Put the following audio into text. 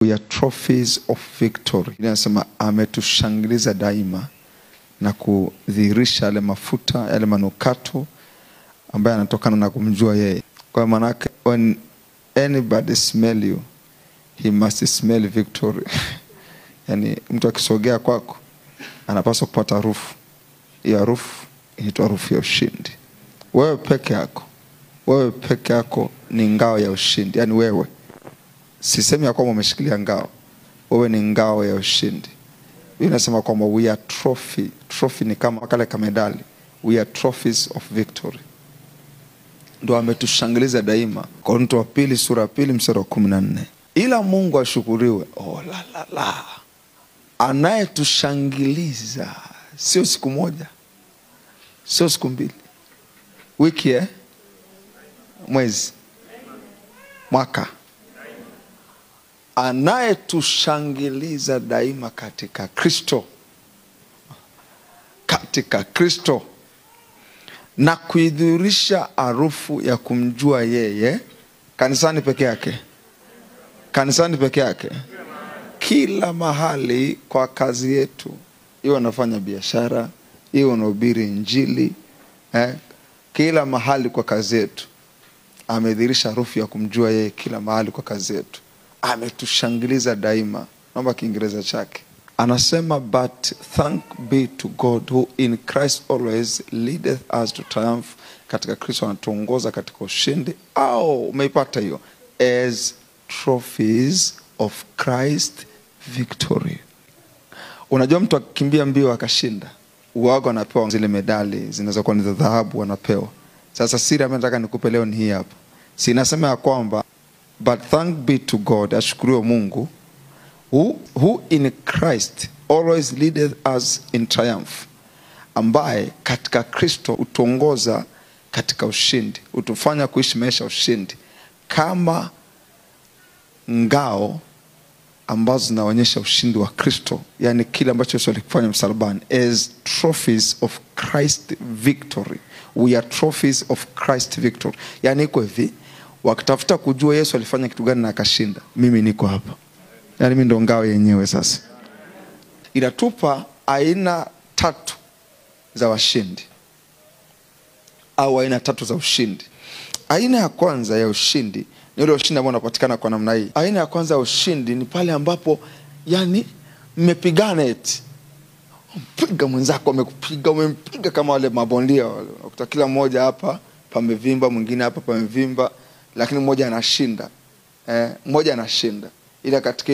We are trophies of victory. Inasema ametushangiliza daima na kudhihirisha yale mafuta, yale manukato ambayo yanatokana na kumjua yeye. Kwa maana when anybody smell you, he must smell victory. Yani mtu akisogea kwako anapaswa kupata harufu. Hiyo harufu inaitwa harufu ya ushindi. Wewe peke yako ni ngao ya ushindi. Yani wewe, sisemi ya kwamba umeshikilia ngao, wewe ni ngao ya ushindi. Biblia inasema kwamba we are trophy. Trophy ni kama kale kamedali. We are trophies of victory. Ndio ametushangiliza daima. Korinto wa pili sura ya 2 mstari wa 14. Ila Mungu ashukuriwe. Oh la la la. Anayetushangiliza sio siku moja, sio siku mbili, wiki, mwezi, mwaka. Anayetushangiliza daima katika Kristo. Katika Kristo. Na kuidhihirisha harufu ya kumjua yeye kanisani peke yake. Kanisani peke yake. Kila mahali kwa kazi yetu. Iwe unafanya biashara, iwe unahubiri injili, kila mahali kwa kazi yetu. Amedhihirisha harufu ya kumjua yeye kila mahali kwa kazi yetu. Ametushangiliza daima. Naomba Kiingereza chake. Anasema, but thank be to God who in Christ always leadeth us to triumph. Katika Kristo anatuongoza katika ushindi. Umeipata hiyo? As trophies of Christ victory. Unajua mtu akikimbia mbio akashinda, uwaga anapewa zile medali zinazokuwa ni za dhahabu anapewa. Sasa siri ambayo nataka nikupe leo ni hii hapa. Sinasema ya kwamba but thank be to God, ashukuriwe Mungu, who in Christ always leadeth us in triumph. Ambaye katika Kristo utuongoza katika ushindi, utufanya kuishi maisha ushindi kama ngao ambazo zinaonyesha ushindi wa Kristo. Yani kile ambacho Yesu alikifanya msalabani. As trophies of Christ victory. We are trophies of Christ victory. Yani iko hivi, wakitafuta kujua Yesu alifanya kitu gani na akashinda, mimi niko hapa. Yani mimi ndo ngao yenyewe sasa. Inatupa aina 3 za washindi. Au aina 3 za ushindi. Aina ya kwanza ya ushindi ni ule ushindi ambao unapatikana kwa namna hii. Aina ya kwanza ya ushindi ni pale ambapo yani mmepigana eti. Mpiga mwenzako amekupiga, umempiga kama wale mabondia wale. Unakuta kila mmoja hapa pamevimba, mwingine hapa pamevimba, lakini mmoja anashinda. Mmoja anashinda. Ila katika